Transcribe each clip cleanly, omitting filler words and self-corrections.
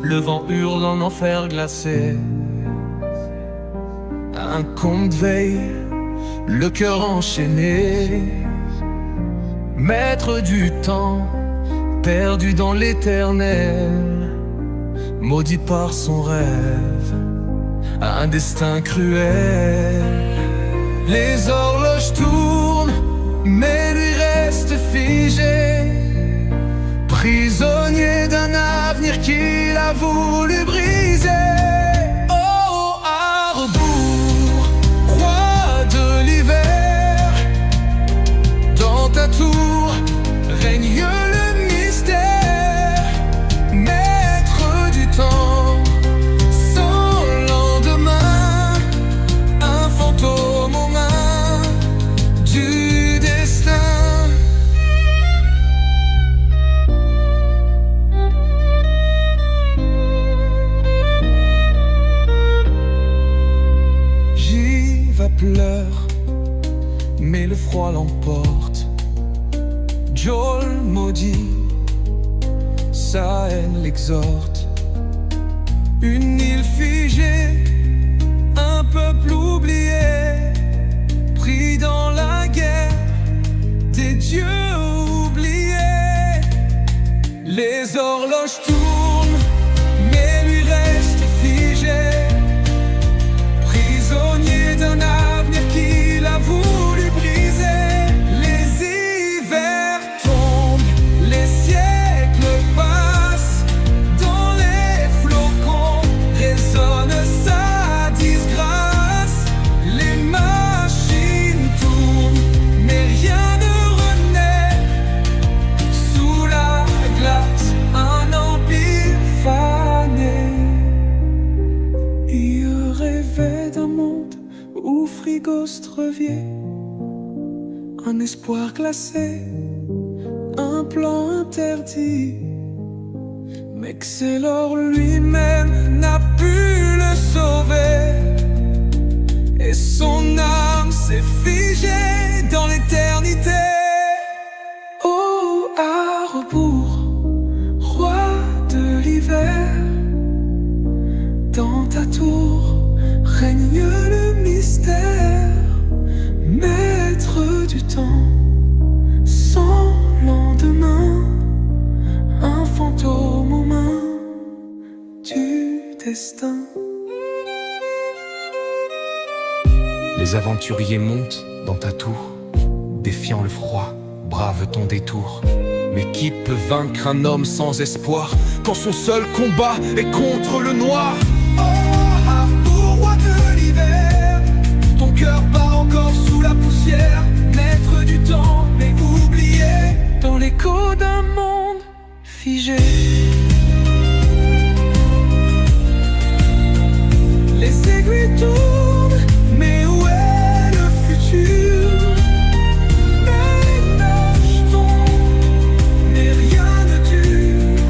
Le vent hurle en enfer glacé. Un conte veille, le cœur enchaîné. Maître du temps, perdu dans l'éternel, maudit par son rêve, un destin cruel. Les horloges tournent, mais lui reste figé, prisonnier d'un avenir qu'il a voulu briser. Oh, à rebours, roi de l'hiver, dans ta tour règne le mystère, maître du temps, sans lendemain, un fantôme aux mains du destin. J'y va pleure, mais le froid l'emporte. Joel maudit, sa haine l'exhorte. Une île figée, un peuple oublié, pris dans la guerre des dieux oubliés. Les horloges tournent, mais lui reste figé, prisonnier d'un avenir qu'il a voulu briser. Strevier, un espoir glacé, un plan interdit, mais que Xelor lui-même n'a pu le sauver, et son âme s'est figée dans l'éternité. Oh, à rebours, roi de l'hiver, dans ta tour règne le mystère, maître du temps, sans lendemain, un fantôme aux mains du destin. Les aventuriers montent dans ta tour, défiant le froid, brave ton détour. Mais qui peut vaincre un homme sans espoir, quand son seul combat est contre le noir? Ton cœur bat encore sous la poussière, maître du temps mais oublié, dans l'écho d'un monde figé. Les aiguilles tournent, mais où est le futur? Les nuages tombent, mais rien ne dure.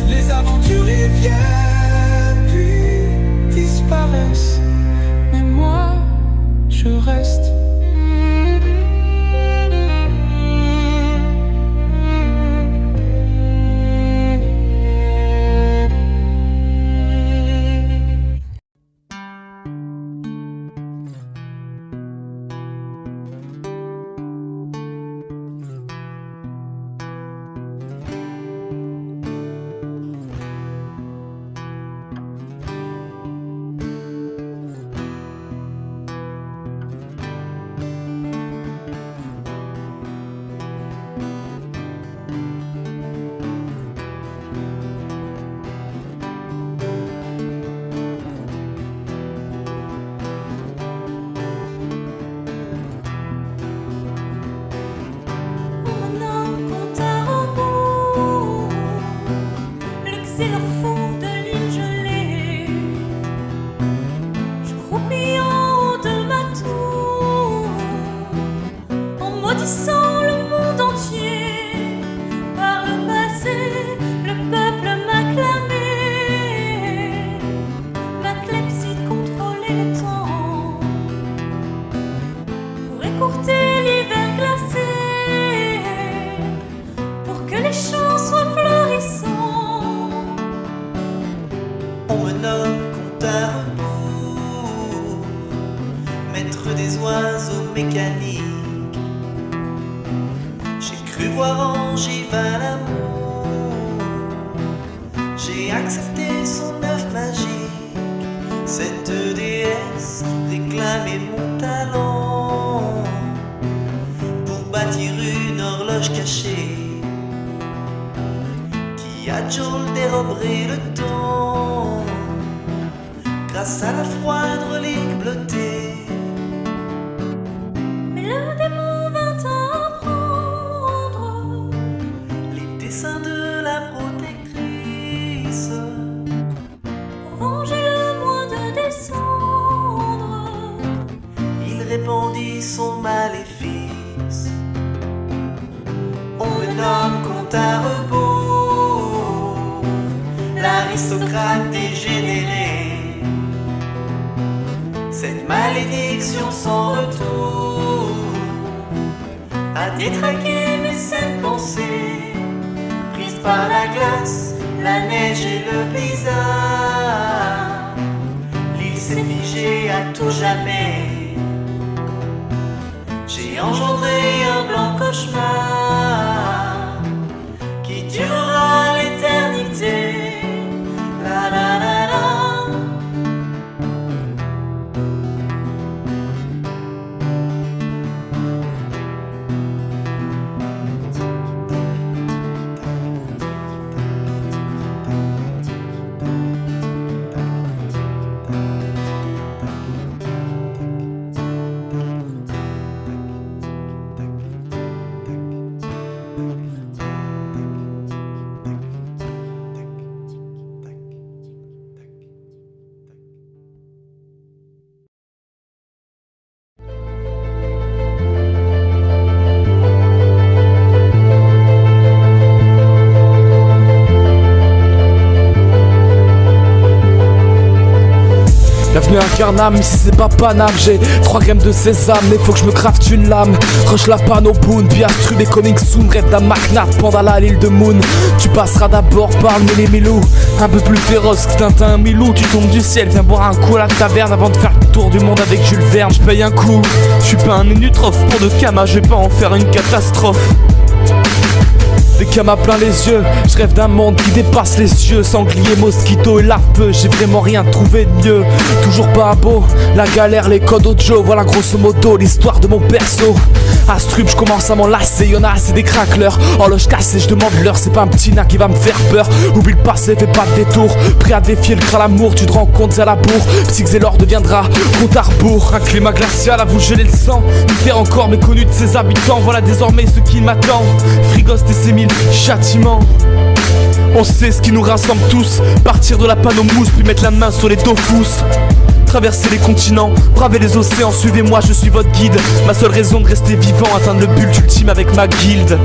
Les aventuriers viennent puis disparaissent, mais moi je reste. compte à rebours, maître des oiseaux mécaniques. J'ai cru voir en Giva l'amour, j'ai accepté son œuf magique. Cette déesse réclamait mon talent pour bâtir une horloge cachée qui a toujours dérobé le temps grâce à la froide relique bleutée. Mais le démon vint apprendre Les dessins de la protectrice pour venger le mois de décembre. Il répandit son maléfice. On le nomme compte à rebours, l'aristocrate dégénéré. Cette malédiction sans retour a détraqué mes saines pensées, prises par la glace, la neige et le blizzard. L'île s'est figée à tout jamais. J'ai engendré un blanc cauchemar qui durera l'éternité. La la la la. Bienvenue à Carnam, ici c'est pas Paname. J'ai 3 grammes de sésame, mais faut que je me crafte une lame. Rush la panne au boon, Biastrub et coming soon. Rêve d'un McNatt, Pandala à l'île de Moon. Tu passeras d'abord par le Mélémélou, un peu plus féroce que Tintin Milou. Tu tombes du ciel, viens boire un coup à la taverne avant de faire le tour du monde avec Jules Verne. Je paye un coup, je suis pas un minutrophe pour de Kama, je vais pas en faire une catastrophe. Des camas plein les yeux, je rêve d'un monde qui dépasse les cieux. Sanglier, mosquito et larpeux, j'ai vraiment rien trouvé de mieux. Toujours pas beau, la galère, les codes audio. Voilà grosso modo l'histoire de mon perso. Astrup, je commence à m'en lasser, y'en a assez des craqueleurs. Horloge cassée, je demande l'heure, c'est pas un petit nain qui va me faire peur. Oublie le passé, fais pas de détour. Prêt à défier le crâne l'amour, tu te rends compte à la bourre. Psyxélor deviendra compte à rebours. Un climat glacial à vous geler le sang. Une terre encore méconnue de ses habitants. Voilà désormais ce qui m'attend. Frigoste et ses mille châtiments. On sait ce qui nous rassemble tous. Partir de la panne aux mousses, puis mettre la main sur les dofus. Traverser les continents, braver les océans, suivez-moi, je suis votre guide. Ma seule raison de rester vivant, atteindre le but ultime avec ma guilde.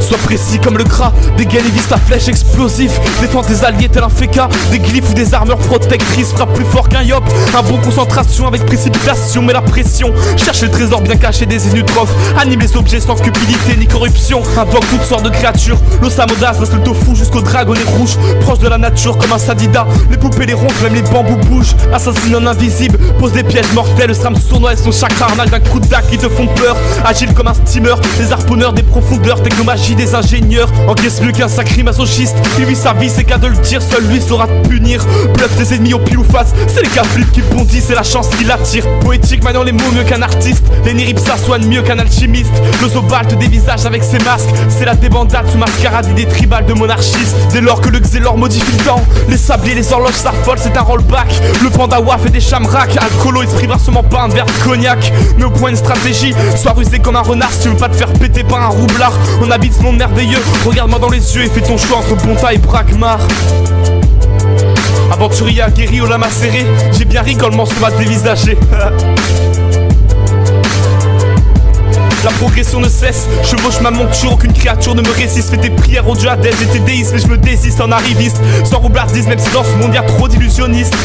Sois précis comme le gras, dégaine et vise ta flèche explosif. Défends tes alliés tel un féca, des glyphes ou des armures protectrices. Frappe plus fort qu'un yop, un bon concentration avec précipitation. Mais la pression, cherche les trésors bien cachés des inutrophes. Anime les objets sans cupidité ni corruption. Invoque toutes sortes de créatures, l'osamodas, le tofu jusqu'au dragonnet rouge. Proche de la nature comme un sadida, les poupées, les ronces, même les bambous bougent. Assassine en invisible, pose des pièges mortels. Le SRAM sournois et son chakra arnal d'un coup de dague qui te font peur. Agile comme un steamer, les harponneurs des profondeurs. Technomagie des ingénieurs, encaisse mieux qu'un sacré masochiste. Il vit sa vie, c'est qu'à de le dire, seul lui saura te punir. Bluff tes ennemis au pile ou face, c'est les cas flips qui bondissent, c'est la chance qui l'attire. Poétique maniant les mots mieux qu'un artiste, les niripsa soignent mieux qu'un alchimiste. Le zobal te dévisage avec ses masques, c'est la débandade sous mascarade idée tribale de monarchistes. Dès lors que le xélor modifie le temps, les sabliers, les horloges s'affolent, c'est un rollback. Le pandawa fait des chamraks, alcoolo, esprit brassement pas un verre de cognac. Mais au point une stratégie, sois rusé comme un renard si tu veux pas te faire péter par un roublard. On habite ce monde merveilleux, regarde-moi dans les yeux et fais ton choix entre Bonta et Bragmar. Aventurier aguerri au lama serré, j'ai bien ri quand le morceau va te dévisager. La progression ne cesse, chevauche ma monture, aucune créature ne me résiste. Fais tes prières au dieu Hadès, j'étais déiste mais je me désiste en arriviste. Sans roublardise, même si dans ce monde y'a trop d'illusionnistes.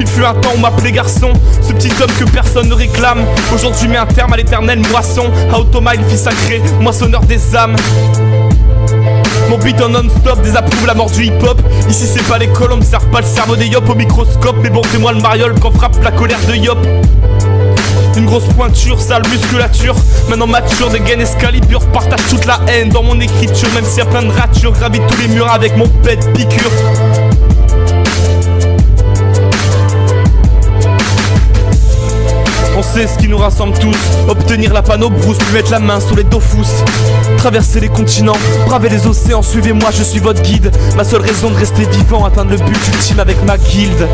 Il fut un temps où m'appelait garçon, ce petit homme que personne ne réclame. Aujourd'hui met un terme à l'éternelle moisson. À Automa, il fit sacré, moissonneur des âmes. Mon beat en non-stop désapprouve la mort du hip-hop. Ici c'est pas l'école, on me sert pas le cerveau des yop au microscope. Mais bon, fais-moi le mariole quand frappe la colère de yop. Une grosse pointure, sale musculature. Maintenant mature, des gaines escalibur. Partage toute la haine dans mon écriture. Même s'il y a plein de ratures, gravite tous les murs avec mon pet piqûre. On sait ce qui nous rassemble tous, obtenir la panneau brousse, puis mettre la main sur les dofus. Traverser les continents, braver les océans, suivez-moi, je suis votre guide. Ma seule raison de rester vivant, atteindre le but ultime avec ma guilde.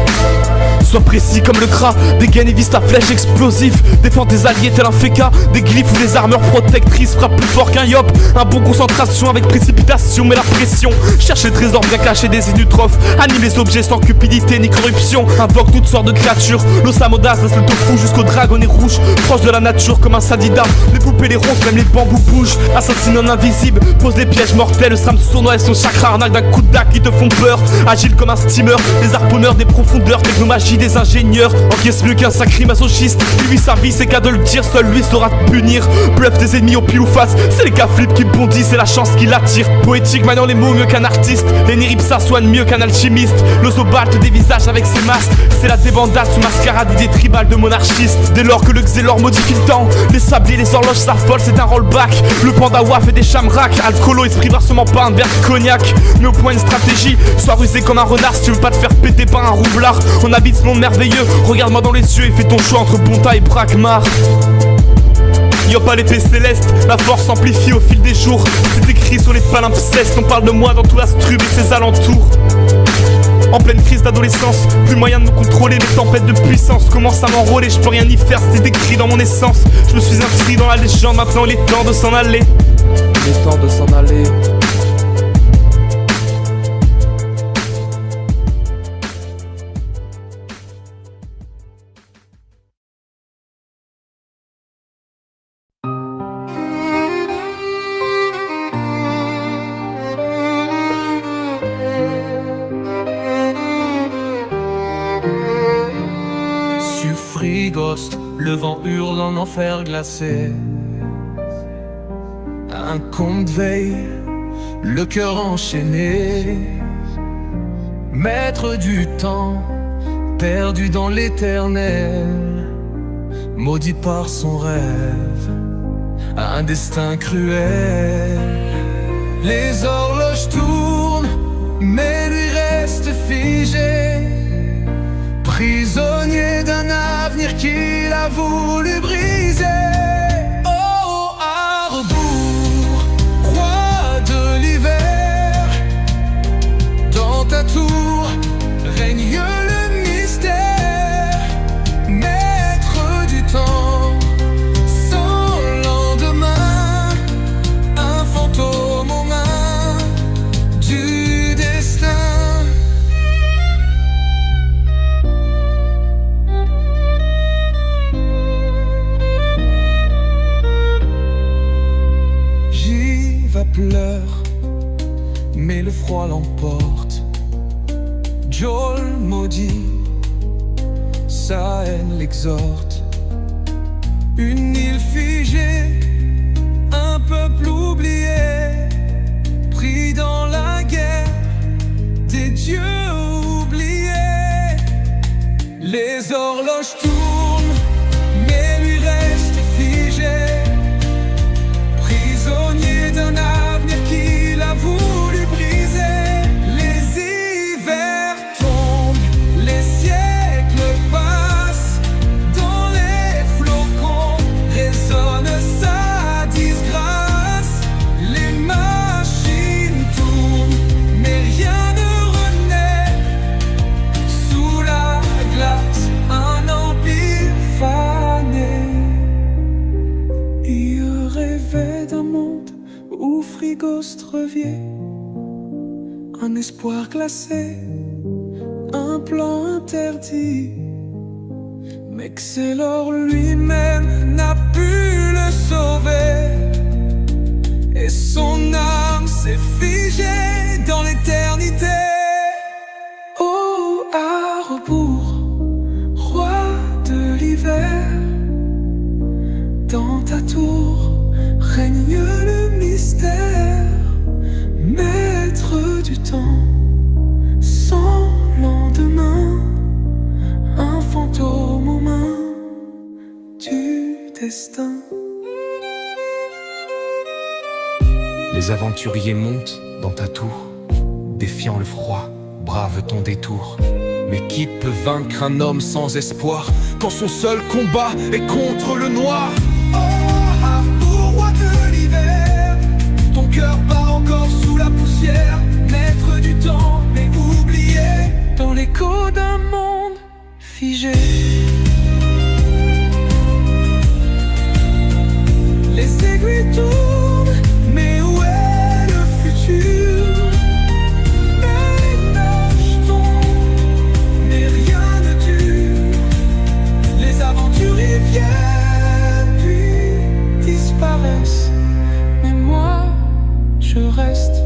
Sois précis comme le gras, dégaine et vise ta flèche explosif. Défends tes alliés tel un féca, des glyphes ou des armures protectrices. Frappe plus fort qu'un yop, un bon concentration avec précipitation. Mais la pression, cherche les trésors bien cachés des inutrophes. Anime les objets sans cupidité ni corruption. Invoque toutes sortes de créatures, l'osamodas, le tofu jusqu'au dragonnet rouge. Proche de la nature comme un sadida, les poupées, les ronces, même les bambous bougent. Assassine en invisible, pose les pièges mortels. Le SRAM sournois et son chakra arnaque d'un coup de dague qui te font peur. Agile comme un steamer, les harponneurs des profondeurs. Technomagie des ingénieurs, encaisse mieux qu'un sacré masochiste. Lui sa vie c'est qu'à de le dire, seul lui saura te punir. Bluff des ennemis au pile ou face, c'est les cas flip qui bondissent, c'est la chance qui l'attire. Poétique maniant les mots mieux qu'un artiste, les niripsa soignent mieux qu'un alchimiste. L'osobal te dévisage avec ses masques, c'est la débandade sous mascarade idée tribale de monarchistes. Dès lors que le xélor modifie le temps, les sabliers, les horloges s'affolent, c'est un rollback. Le pandawa fait des chamraks, alcoolo, esprit versement pas un verre de cognac. Mais au point une stratégie, sois rusé comme un renard si tu veux pas te faire péter par un roublard. On habite ce monde merveilleux, regarde-moi dans les yeux et fais ton choix entre Bonta et Brakmar. Y'a pas l'épée céleste, la force s'amplifie au fil des jours. C'est écrit sur les palimpsestes, on parle de moi dans tout l'Astrube et ses alentours. En pleine crise d'adolescence, plus moyen de me contrôler, mes tempêtes de puissance commencent à m'enrôler, je peux rien y faire, c'est écrit dans mon essence. Je me suis inscrit dans la légende, maintenant il est temps de s'en aller. Il est temps de s'en aller. Frigost, le vent hurle en enfer glacé. Un conte veille, le cœur enchaîné. Maître du temps, perdu dans l'éternel. Maudit par son rêve, un destin cruel. Les horloges tournent, mais lui reste figé. Prisonnier d'un avenir qu'il a voulu briser. Oh, à rebours, roi de l'hiver, dans ta tour règne le mystère. Maître du temps, sans lendemain, un fantôme aux mains du destin. Pleure, mais le froid l'emporte. Joel maudit, sa haine l'exhorte. Une île figée, un peuple oublié, pris dans la guerre des dieux oubliés. Les horloges tournent, mais lui reste figé. Prisonnier d'un avenir qu'il a voulu briser. Les hivers tombent, les siècles passent. Dans les flocons résonne sa disgrâce. Les machines tournent, mais rien ne renaît. Sous la glace, un empire fané. Il rêvait d'un monde où Frigost revient, un espoir glacé, un plan interdit. Mais Xélor lui-même n'a pu le sauver, et son âme s'est figée dans l'éternité. Oh, à rebours, roi de l'hiver, dans ta tour règne le mystère. Mais destin. Les aventuriers montent dans ta tour, défiant le froid, brave ton détour. Mais qui peut vaincre un homme sans espoir quand son seul combat est contre le noir? Oh, Arthur, roi de l'hiver, ton cœur bat encore sous la poussière, maître du temps mais oublié dans l'écho d'un monde figé. Les aiguilles tournent, mais où est le futur? Les nages tombent, mais rien ne dure. Les aventuriers viennent puis disparaissent, mais moi je reste.